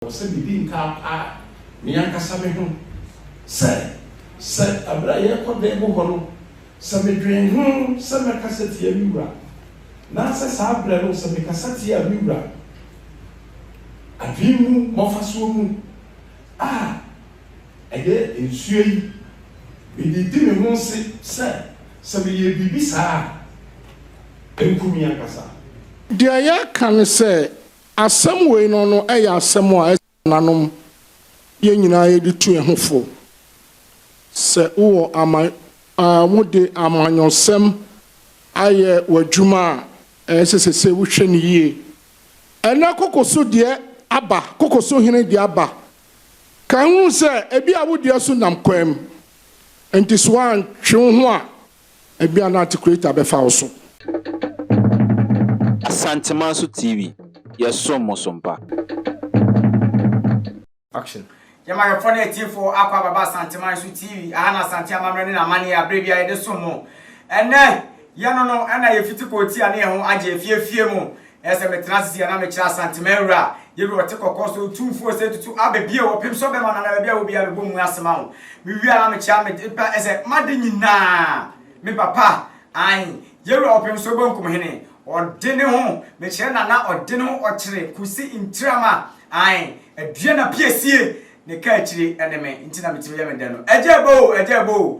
Você bibi nka me ankasa me ho se abra ye kode mo hono se me dwen ho se me kasati awura na se sa abra no se me kasati awura adwimu mofaso mu ege ensuo yi bidi me ho se me ye bibi saa enkumi ankasa dia ya kan se asem we no eya asem a Nananom ye nyina ye di tu ehofo se wo wode amanyosem aye wadwuma sesese wo hwe ne yie ena kokoso de aba kokoso hene de aba kan hu se ebi a wode so nam kwam enti so an twe ho a ebi ana articulate be fa wo so Santimanso TV Yesomosompa Action. Yama phone for Ampaw Baba Santimanso TV. Ana Santiama Mreni na mani abrevia de somo. Ene yanono ana yefitiko ti ane ho age fiefie mu. Ese metrasi na me kira Santimera. Yeru ote kokoso tumfuo se tutu abebie wo pemso be mana na bebia wo bia be bomu asema wo. Mi wi ana me kira me ese made nyina. Me papa ai yeru opemso be nkum hene. Odene ho me kire na odene ho okire kusi intrama ai edua na piesie ne ka akire eneme ntina metime ya meda no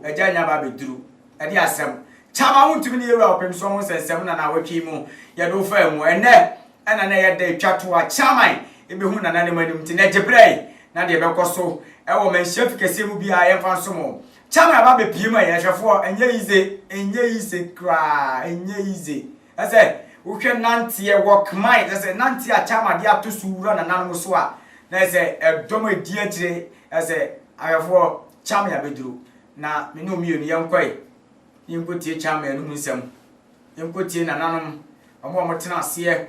eja nya ba beduru ede asem chama wontumi ne yeru opemso ho sensem na watwi mu ye do fa mu ene na ye de twato a chama ebehu Nananom anim ntina ejebrei na de bekoso ewo Menshyia fikese mu bia ye mfa so mo chama ba be piem a ye hwefo enye yize kra enye yize ase wohwe nantie wokman ase nantie a chama de atosu wura Nananom so a na ese edom edi akire ese ayefo chama ya beduru na me no mienu yenkoi yenkotie chama enu nsem yenkotie Nananom omo tena ase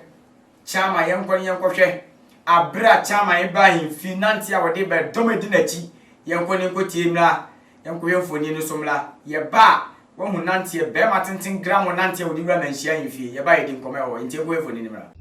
chama yenkohwe abra chama ibrahim finance a wode be dom edi nachi yenkotie mra yenkoyefoni no somla ye ba wo hu nantie be matenten gram nantie wode wura Menshyia yefie ye ba yedi nkome wo ntie koyefoni nimra.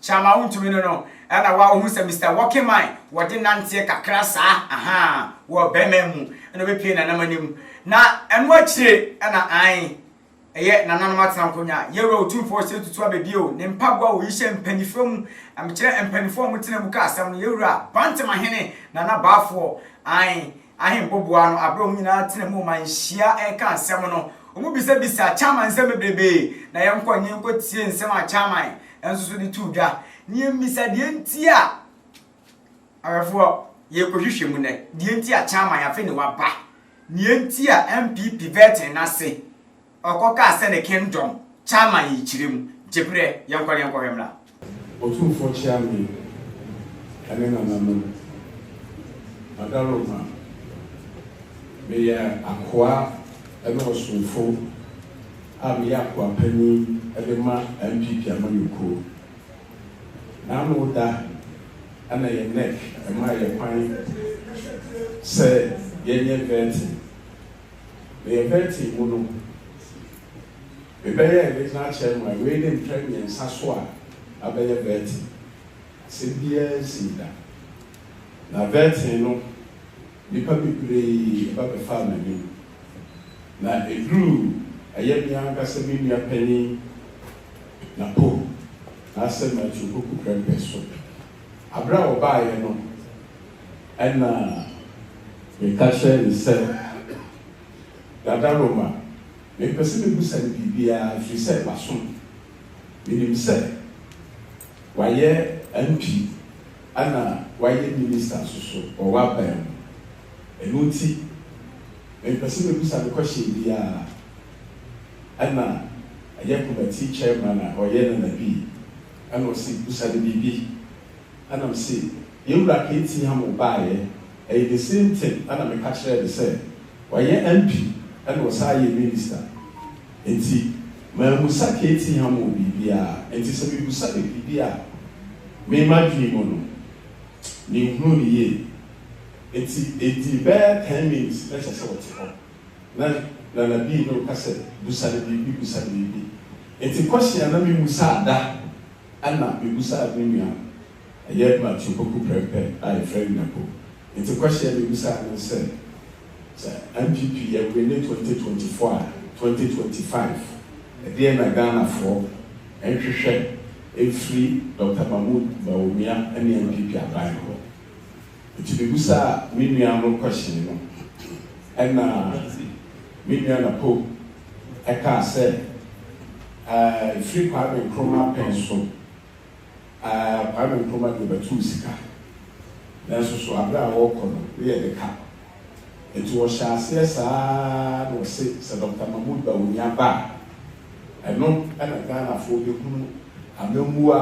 Chama Wontumi no ana wa hu se Mr. Walking Man wode nantie kakra saa wo bememu eno be pie Nananom anim na eno akire ana ai eye Nananom atena konya yewo otumfo se tutu abebio ne mpagwa wo yihye mpanifom amkire mpanifom tena mu ka asam no yewura bantema hene na baafo ai ahemboboa no abro nyina tena mu Menshyia eka asem no omu bisa chama nsem bebrebe na yenkonye nkotie nsem a chama enso di tudwa ni misa de ntia arafo ye kohwehwe mu ne de ntia chama ya fe ne waba ni ntia MPP vetin na se okoka ase ne kingdom chama yi kirem jebre yenkohwe mra otumfo chiami ane Nananom adaroma me ya akwa ene osumfo abi akwa pani edema MPP amayuko na no da ana ye neck ema ye kwan se yenye veti mu no bebeye be na chairman we dem premier saso a abeye veti se bia sida na veti no nipa bebre ba be fa na ni na edru aye bia nkasa bi nia pani na po na se ma chukuku krempeso abra oba ye no ena me kashe ni se dada Roma me pese me busa ni bibia fi se bason me se waye MP ana waye minister so o wa bam enuti me pese me busa ni kwashe bia ana aye committee chairman oye na bi ana o si busa ni bibi ana me si yewura kenti ha mo baaye the same thing ana me catch the say waye MP ana o sa ye minister enti ma musa kenti ha mo bibia enti se bi busa de bibia me madwi mo no ni hu ni ye enti be 10 minutes let's say what na Nanabi no kase busare bibi. Enti question na mi musa da ana mi musa mi nua. Aye ma chupoku prepare I friend na ko. Enti question mi musa na say MPP ya we 2024 2025. Ede na Ghana for enhwehwe every Dr. Mahmoud Bawumia and MPP aban ho. Enti mi musa mi nua no question no. And Menshyia na po eka say free Kwame Nkrumah pension Kwame Nkrumah de betu sika nanso so abra woko no ye de ka etu wo sha ase saa no se Dr. Mahmoud Bawumia ba eno ana Ghana fo de kunu amemu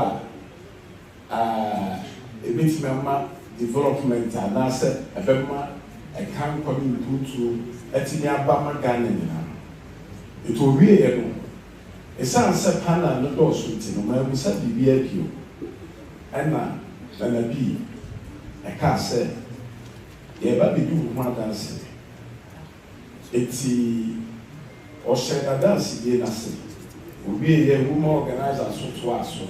ebeti mama development ana se ebema I can't come into etini abama Ghana nyina eto wie ye no esan se pana no do so ti no ma musa bibia bio ana Nanabi eka se ye ba bi du ho dance eti o sheda dance ye na se obi ye woman organizer so to aso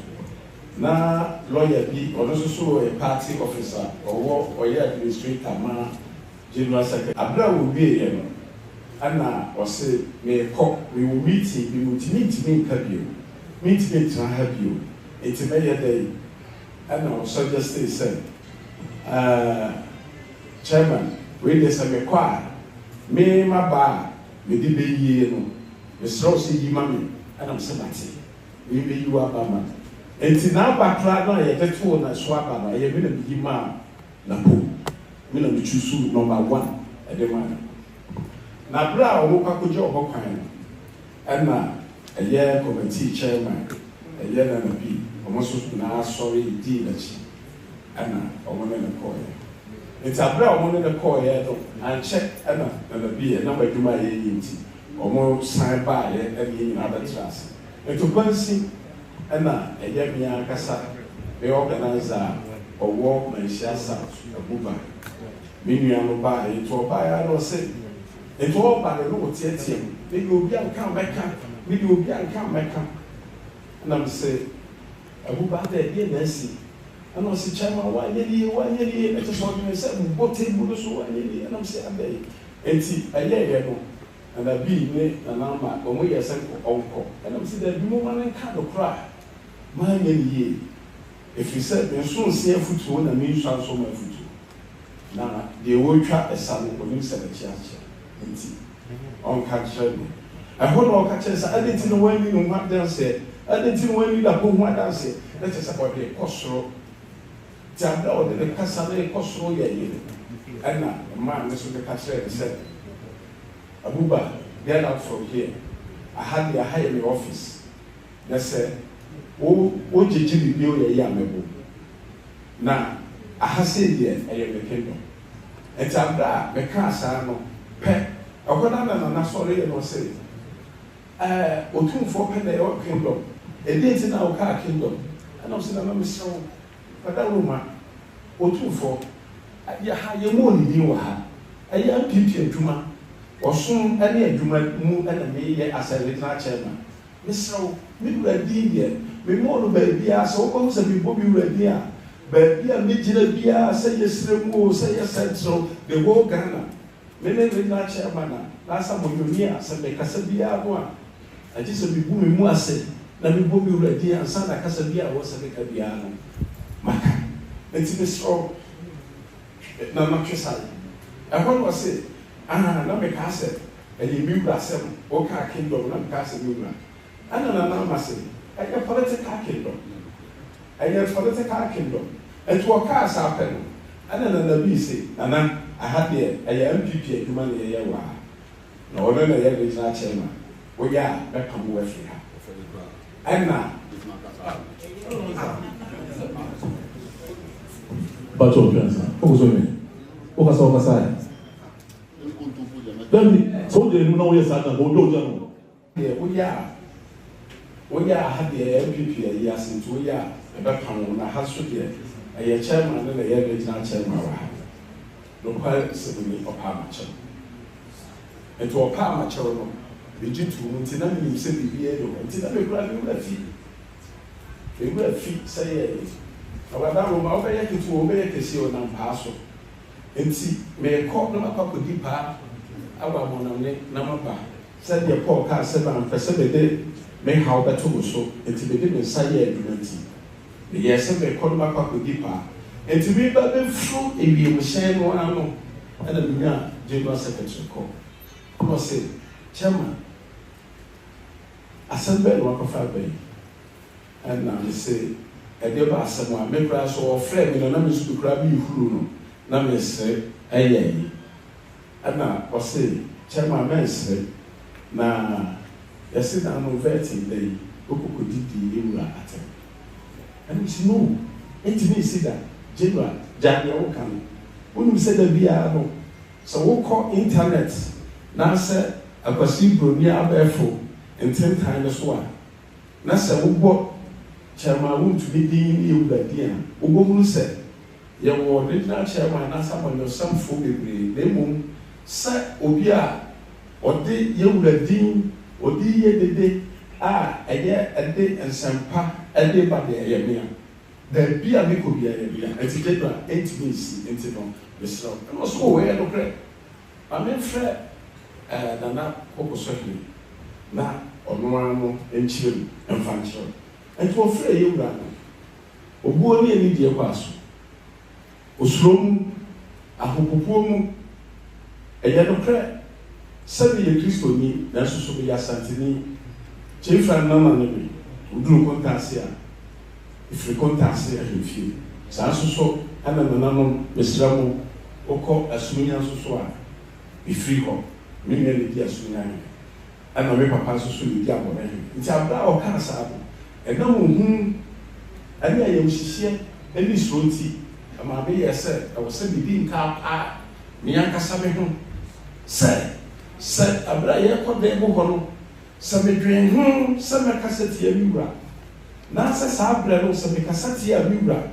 na lawyer bi ono so a party officer or administrator ma General Secretary abra will be here ana o say me ko we will meet me kabio meet to have you it's a media day ana o suggest say chairman we dey say me kwa me ma ba me di be yie no me so say yi ma me ana say mate we be you aba ma enti na ba kra na ye teto na so aba na ye me na bi ma na po me na me choose number 1 e de man na bra o kwa koje o kwan na eye committee chairman eye na bi o mo so na sorry di na chi ana o mo na ko ye it's a bra o mo na ko ye do and check ana na bi e na ba duma ye yinti o mo san ba ye e ni na da trust eto bansi ana eye mi akasa e organizer owo Menshyia abuba Menshyia no ba e to ba ya no se e to ba no tietie me obi anka meka me obi anka meka na me se abuba da e na si ana se chama wa yeli e to so me se mo table so wa yeli na me se abai enti aye no na bi ne na ma o mo yese onko na me se da bi mo man ka do kra ma yeli if you said me so se afutu na me nso so ma afutu na de wo twa esano ko ni se na chiachi enti on ka chere I hold on ka chere sa adenti no wani no ma dance adenti no wani da ko ho dance na che sa ko de kosoro ti abda o de kasa na kosoro ya yele ana ma me so de ka chere se abuba get out from here I had the high in the office they said o jiji bi o ye ya mebo na ahase de eye mekendo etabra me ka asa no pe okoda na sorry no say otumfo pe na your kingdom e dey ti na o ka kingdom and I'm saying na me so pada roma otumfo ya ha ye mo ni bi wa ha aya MPP adwuma osun ane adwuma mu na me ye asale na chairman me so me wura di de me mo no ba bia so ko se bi bo bi wura di a ba bia me jira bia se yesre mu se yesentro the whole Ghana me ne na chairman na sa mo yonia se me kasa bia no a ati se bi bu me mu ase na me bo bi wura di a sa na kasa bia wo se me ka bia no maka enti me so na ma twesa e ho no se na me ka se e ye bi wura se o ka kingdom na me ka se bi wura ana na ma se a political kingdom a political kingdom and to a car happen and then the B say and I had the MPP human year no one a year is not chairman we are back from where we have and now but what was doing what was our side then so they know yes I go yeah we are had the MPP years into we are about pound na has to be a chairman and a year is not chairman no quite suddenly of how much It will palm a channel. The Jitu, Tinami, said the beard, and Tinami, you feet. They were feet, say, however, I'm over to obey to see on Ampaw. And see, may a court no up with deeper. Our money, number. Said the poor car 7 per 7 day, may how better so, and to begin in Sayer Unity. The yes, may call my up with deeper. And to be but fruit if you will share one and a General Secretary call. I must say, Chairman, I sent back one of our bay. And now they say, a dear bass, and one may crash or flame in a number to grab you who no. Now, say, and now, I say, Chairman, man say, now, yes, sit down on vetting day, who could do the at him. And it's no, it's me, see that, General, Daniel can. When we said the BR, so we'll call internet, now, sir, a perceived near Ampaw, and 10 times one. Now, sir, we bought. Chairman to be dean you the dear. Ugo said, your original chairman, and someone of some food, they won't say, Obia, or they you the dean, or the day, a year, a day, and some pa, a day by the area. There be a make of the area, and to get 8 minutes into the slow. And also, where no great. I mean, Fred, Nana, Oposaki, now, or no and chill and function. And to afraid you ran. Oboni any dear pass. Osrum, a hopopomu, a yellow crack. Suddenly a Christo me, that's so be a Santini. Chief and Nananom, who drew Contasia. If you Contasia, you feel. Sanso, and a Nananom, Mr. Oko, a swing and so be free home, meaning the dear swing. And I make a pass to the Diabo. It's a brow cancer. And no whom any I am share any sronti. A my baby said, I was sending being car, Mianca Sabe. Said, a braya called the Bohono. Some drain home, some cassette a mura. Nasa Sabra, some cassette a mura.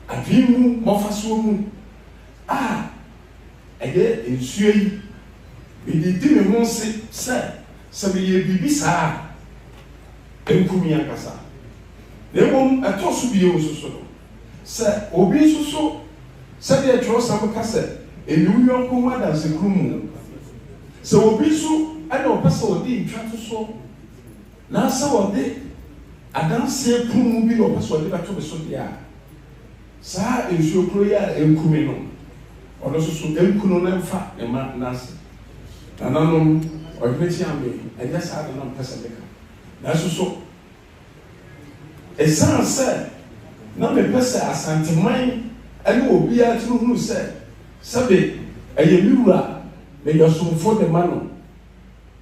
A dream, Moffasum. Ah, again in Sui. We did not say, sir, some ye be bizarre. Enkumi akasa. Lewom atosu bi osuso. Se obi suso se de tro sam kasa enu yonko wada se krumu. Se obi su ana opasa odi ntwato so. Na sa odi adanse krumu bi no opasa odi bato be so dia. Sa ensuo kro ya enkumi no. Ono suso enkuno na mfa e ma nase. Nananom odweti ame eja sa de no pesa beka. That's so. A son said, no, the person as Santimine, and will be at who said, Sabe, a Yura, may your soul for the man.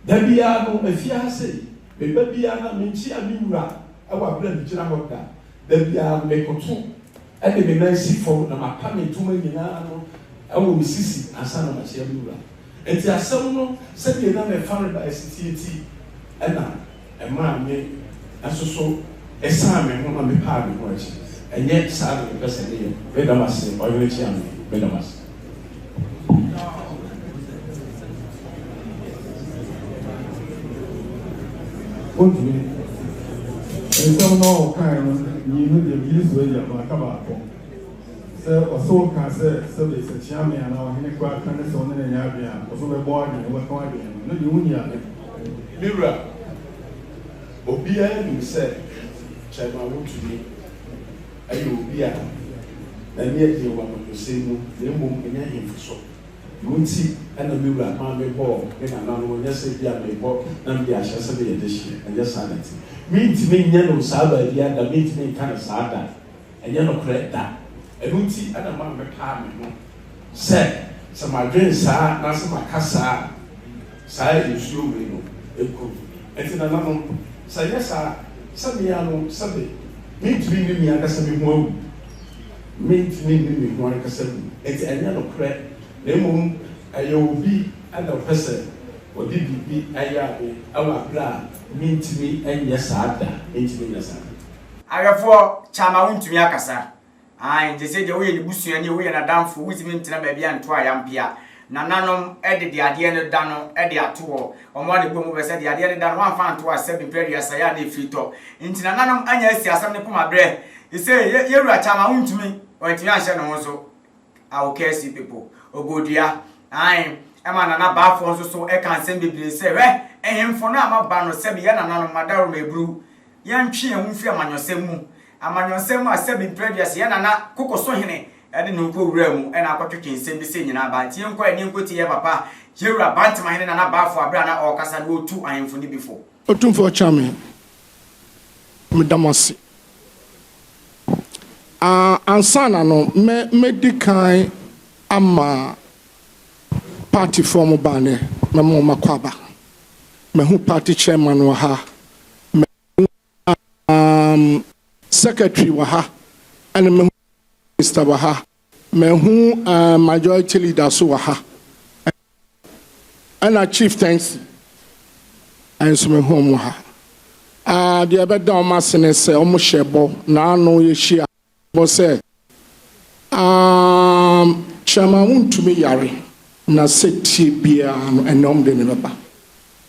There be a no, if you say, the baby Anna Menshyia Mura, our blood Jinamoka, there be a make or two, and they be nice for them, a pammy to me, I will be sissy, and son of Menshyia Mura. And there are some said you're not a founded by CTT, and now. A man may so a son and woman be part of words, and yet sad the best idea, Vedamas, or Richian, Vedamas. Wontumi. Nsɛm no ɔkae no yinu deɛ bi so yɛ baaka baako sɛ ɔso ka sɛ sɛbe sɛ kyia me ana ɔhene kɔ aka ne sɛ ɔne ne nyɛ adwene a ɔso bɛbɔ adwene wɔbɛka adwene no deɛ wonya Mira Obia nim sɛ Chairman Wontumi ayɛ obi a na ne yɛ deɛ wɔn sɛ mu na mmom ɛnyɛ ahemfo so Wonti ɛna Mira ma me bɔ ne Nananom nyɛ sɛ bi a me bɔ na me ahyɛ sɛ be yɛ de hyɛ ɛnyɛ saa na ti mintimi nyɛ no saa ba bi ada mintimi nka no saa da ɛnyɛ no korɛ da ɛno nti ɛna ma me paa me ho sɛ ma dwen saa na sɛ ma ka saa nsuo wei no ɛkɔ ɛnti Nananom sɛ yɛ saa sɛ me ano sɛ be mintimi ne mi ankasa me ho awu mintimi ne mi ho ankasa mu ɛnti ɛnyɛ no korɛ na mmom ɛyɛ obi ɛna ɔpɛ sɛ ɔde biribi ɛyɛ ade ɛwɔ abere a mintimi ɛnyɛ saa da mintimi nyɛ saa awɛfoɔ Chairman Wontumi akasa nti sɛ deɛ woyɛ ne busua ne woyɛ n'adamfo wotumi ntena baabi a nto a yampia Nananom ede de ade no da no ede ato omo ne bomu be se de ade ne da no wan fa anto asem imperial saya na frito nti nananom anya asi asem ne poma bre ise yewura chama wontumi ontumi ahye no nso awokesi people ogodua ai ema nana ba fo nso so e kan sem bebre se we ehemfo no amaba no se be ya nananom madaro mebru yantwe hu fi amanyosem mu amanyosem asem imperial saya nana kokoso hene ede no ko wura mu e na akotwetwe nsem bi se nyina ba tie nko ani nkoti ye papa yewura bantima hene nana ba fo abra na okasa no otu ahemfo ni before otumfo chame medamasi ansana no medical ama party form bane memo makwaba mehu party chairman wa ha secretary wa ha and mehu minister wa ha mehu majority leader so wa ha and chieftains and so mehu wa ha the abeda o masene se o mo shebo na anu ye hia bo se chama Wontumi yare na seti bia no enom de ne baba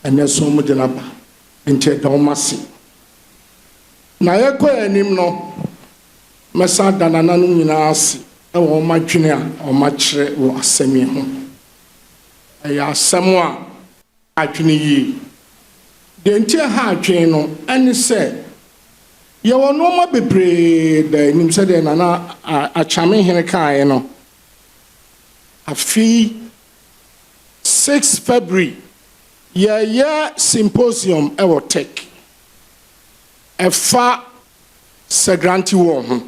ene so mo de na ba nche da o mase na ye ko anim no mesa da nananom nyina ase e wo madwene a o ma kire wo asemi ho ya asem a adwene yi de nche ha adwene no ene se ye wo no ma bebre da nim se de nana achame hene kan no afi 6 February yeah symposium e wo tek efa segranti wo ho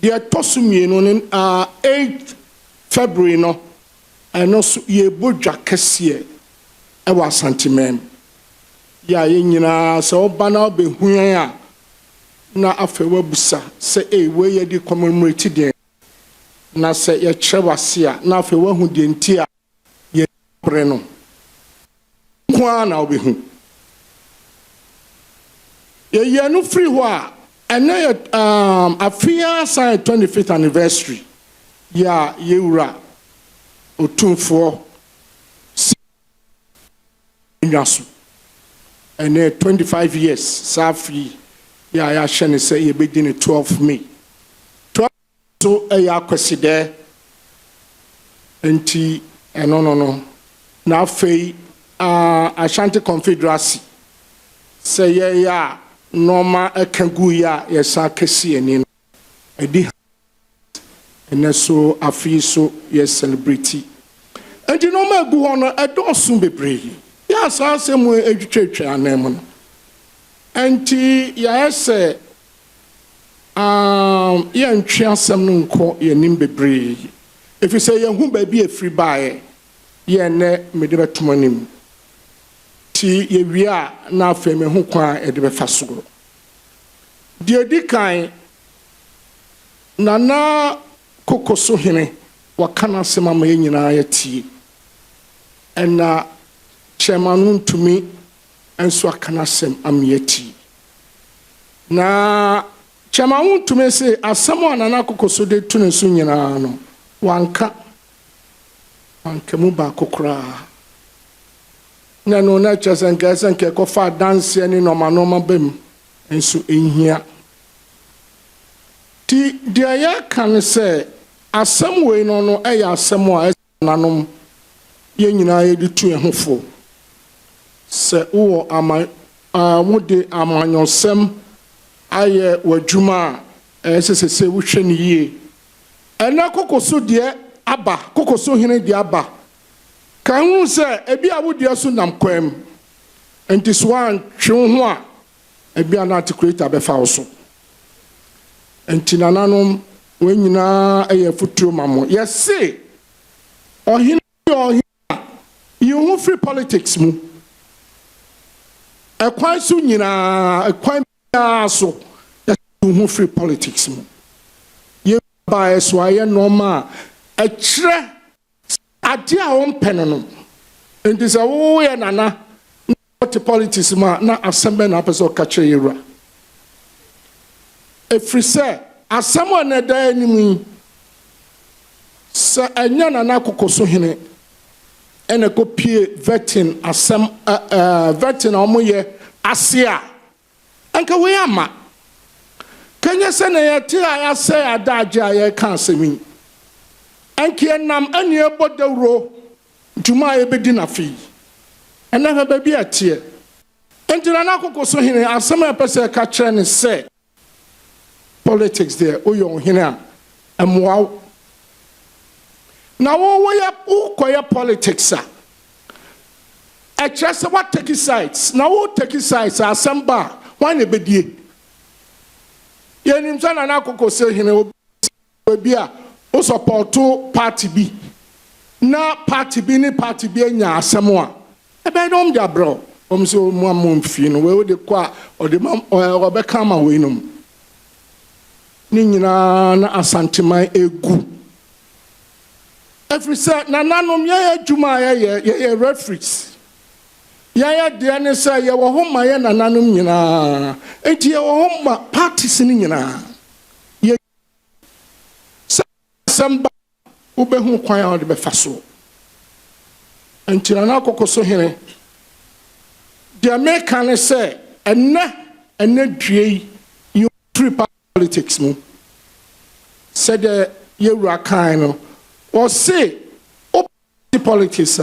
de tosumienu no 8 February no eno so ye bodwa kese e wa santimem ya ye nyina se oba na obehuan a na afewa busa se we ye di commemorate de na se ye kyerewase a na afewa hu de nti a ye bre no kwa na obehu ye no free ho a ene afia sign 25th anniversary ya yewura otumfo nyaso ene 25 years safi ya shene say ye be din 12 May 12 so ya kweside enti no na afei Ashanti Confederacy say ya normal akangu ya yesa kesi ani edi ene so afi so ye celebrity enti normal gu hono edosun bebre ya sa semu edwetwetwe anem no enti ya ese ya ntwe asem no nko ye nim bebre if say ye hu ba bi afri baaye ye ne mede betomanim ti ye wia na afeme hu kwa e de be fasogoro de dikan nana kokoso hene wakana sema ma ye nyina ya tie ena chairman Wontumi enso akana sem amyeti na chairman Wontumi se asamo anana kokoso de tunu so nyina no wanka mu ba kokora na no na chasanka ke ko fa dance ani no bem enso enhia ti dia ya kan se asem we no eya asem a nanom ye nyina ye di tu ehofo se wo wode amanyosem aye wadwuma sesese wo hwe ne yie ena kokoso de aba kokoso hene de aba kan hu se ebi a wode so nam kwam enti so an twe ho a ebi ana articulate abefa wo so enti nananom we nyina eye futuro mamo yesi ohine you free politics mu ekwan so nyina ekwan so you free politics mu ye ba so aye normal e kire ade a won penono enti se wo ye nana not politics ma na assemble na person ka kire yura efri se asamo na da animu se enya nana kokoso hene ene ko pie vetting asem vetting omoye asia anka we ama kanya se na ye ti a se adaje a ye kan asemi anke nam ane bodawro ntuma ye bedi na fi ena fa ba bi atie entina na kokoso hene asem a pese ka kire ne se politics there oyo hene a amwa na wo ya ukoya politics a just what take sides na wo take sides asamba wan ebedie yenim sana na kokoso hene obi a o support party bi na party bi ni party bi anya asemo a ebe dom dia bro so mo amomfi no we de kwa o de obeka ma we no ni nyina na asanteman egu every say Nananom ye adwuma ye referees ye de ne say ye wo homa ye Nananom nyina enti ye wo homa parties ni nyina ye samba ubehu kwan a de befa so enti na akokoso hene de make can say enne due you free politics mu said the yewura kan no or say party politics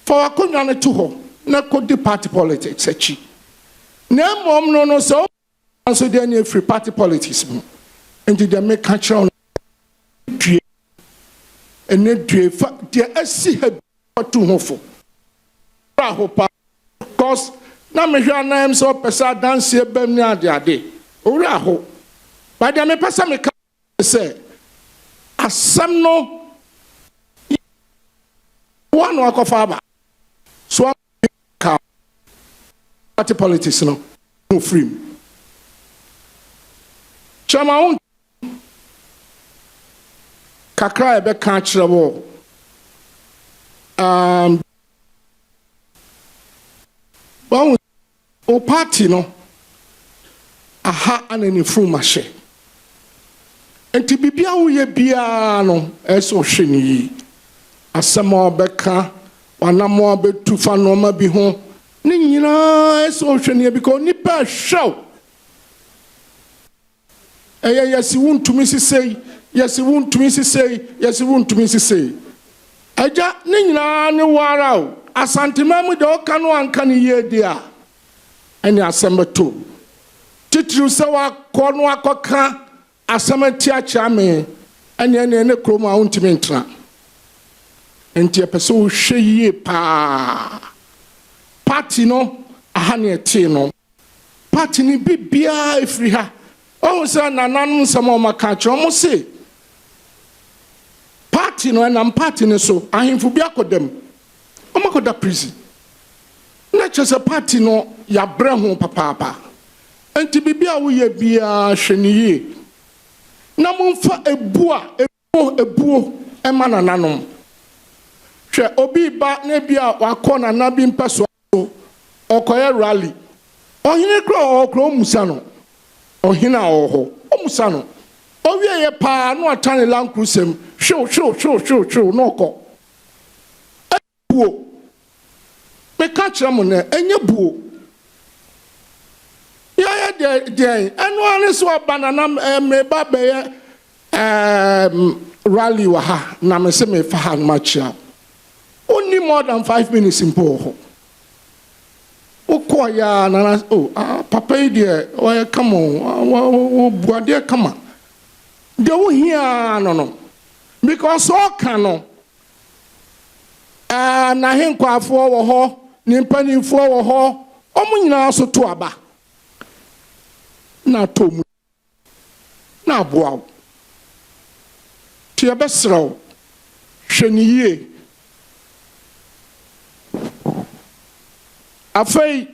for akonya ne to ho na kodi party politics achi na mom no so de any free party politics mu enti de make catch on due enne due fa de asi ha to ho fo rahopa cause na me hwa na em so pesa dance e bam ni ade owura ho but de me pesa me say asem no one wakofa so party politics no free chama kakra ebe kan kire wo bon o party no aha anani fu mahye enti bibia wo ye bia no eso hweni asema obeka wanamo betu fa no ma bi ho ni nyina eso hweni because nipa hwew yesi Wontumi sisei yesi Wontumi sisei yesi Wontumi sisei aja ni nyina ne wara o asantema mu de oka no anka ne ye dia ene asema to titru se wa ko no akoka asema ti acha me ene ne kromo a Wontumi ntra enti epeso hwe yie pa party no aha ne eti no party ni bibia efri ha o se Nananom sama maka cho mo se party no na party ne so ahemfu bi akodam o makoda prison na chese party no ya bre ho papa enti bibia wo ye bia hweniye na momfa ebuo ema Nananom hwe obi ba na bia wakọ na bi mpeso okoye rally ohine kro okro musa no ohina oho omusa no owie ye pa no atane lankrusem show no ko buo me ka kire mo na enye buo ya de enu ane so banana me ba be rally wa ha na me se me fa ha ma chia only more than 5 minutes in poho okoya nana papa idie o come on buade kama de wo hia no because all can na henkwafo wo ho ni mpanifo wo ho omunyina so to aba na tomu na boa ti abesraw hweniye afei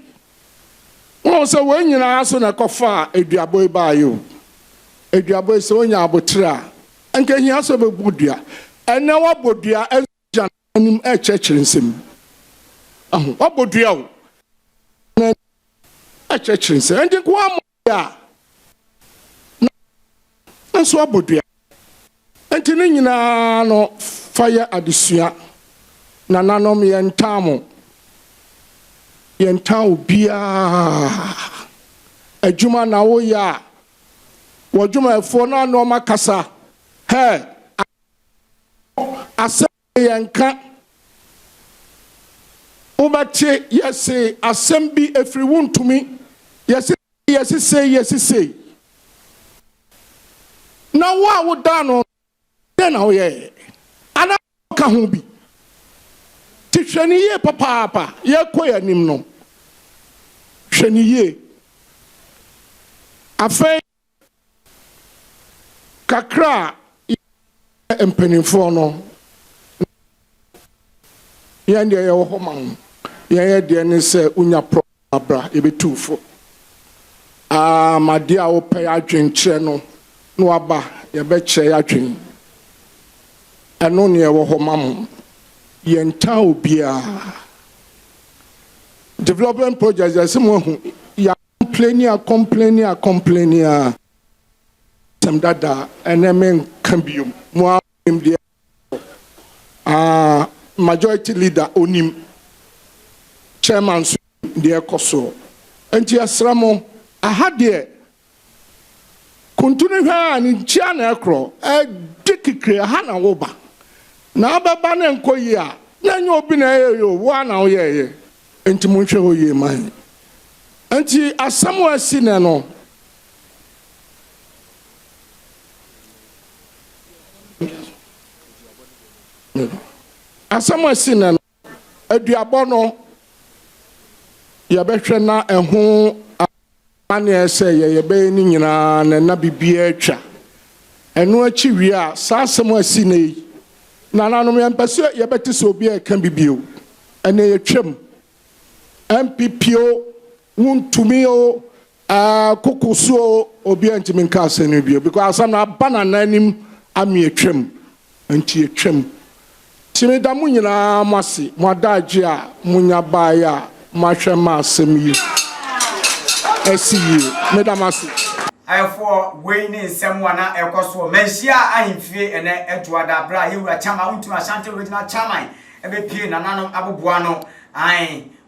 won se wanyina so na kofa eduabo ba yo eduabo se onya abotra anka hia so be budua ene wa bodua eja nim e chechire nsem wa bodua o na e chechire nsem enti ko amoya na so abodua enti ne nyina no fire adesua Nananom yentamo yentao bia adwuma na wo ya wodwuma efo na no makasa he asem yenka ubate yesi asem bi efiri Wontumi yesi say na wa wo da no na wo ye ana ka ho bi hweniye papa ye koyanim no hweniye afei kakra empenifo no yande ye wo homan ye de ne se unya abra ebetufo made a wo pay adwenkyere no no aba ye be kye adwen eno ne ye wo homam yenta obia development projects asemo hu ya complaining some dada enemen cambium mo majority leader onim chairman de ekoso enti asramo ahade kontunu hwa ni chia na ekro dikikre ha na wo ba na ababa na nkoyi a na nya obi na yeyo wo na wo yeye enti mo hwe ho ye man enti asamo asi na no asamo asi na no aduabo no ya behwe na eho ane ese ye be ni nyina na bibia atwa eno achi wi a sa asamo asi na yi Nananom yempese yebeti so obi e kan bibio ene yetwam MPPO Wontumi o kokoso obi antimi nka asenu bio because asam na banana nim ami etwam anti etwam timi da mu nyina mase modagye a munya bae a mahwe ma asem yi asiyi medamase ayefo weini nsemwana ekoso Menshyia ahimfie ene etuada bra yewura chama Wontumi Ashanti original chairman ebepie Nananom aboboa no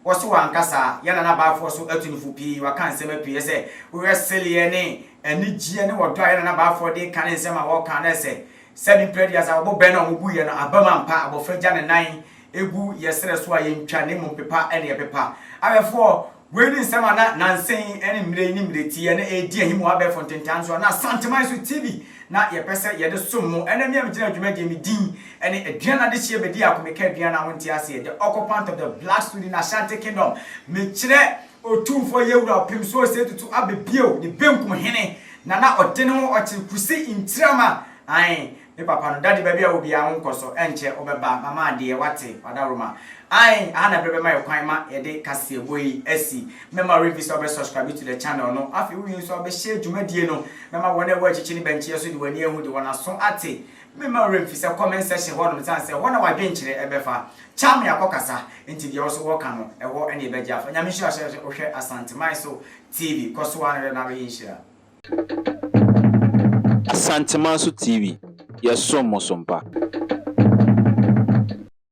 woso wankasa yana na baafo so atunifu pii waka nsema pii ese wrestle ne anigie ne wodo yana na baafo de kan nsema wo kan ese seven predias abo be na obu ye no abamampa abofraja ne nan egu yesere so ayentwa ne mpepa ene yepepa ayefo weini nsema na nansen ene mire ni mireti ene edi ahimu abe fontentan so na santemaiso TV na yepese yede sommo ene mi amgina adwumaje mi din ene aduana de hie bedi akomeka aduana wonti ase the occupant of the black student Ashanti Kingdom me kire otumfo yewura pimso setutu abebio ni benkum hene na odene ho ochikusi intrama me papa no daddy baby a obi a wonkoso enche obeba mama de wate wadaroma ana bebe my kwan ma yede kase boyi asi mema reviews obe subscribe to the channel no afi wi so obe share dwumadie no mema wona wo achichi ni benchi so de wani ehu de wona so ate mema reviews comment section ho no tan se wona wa dwenchire ebefa cham ya kokasa enti de wo so wo kan no ewo ene ebeja afa nya Menshyia ohwe Asantemaiso TV koso wan na be Menshyia Asantemaiso TV. Yes, so Mosompa.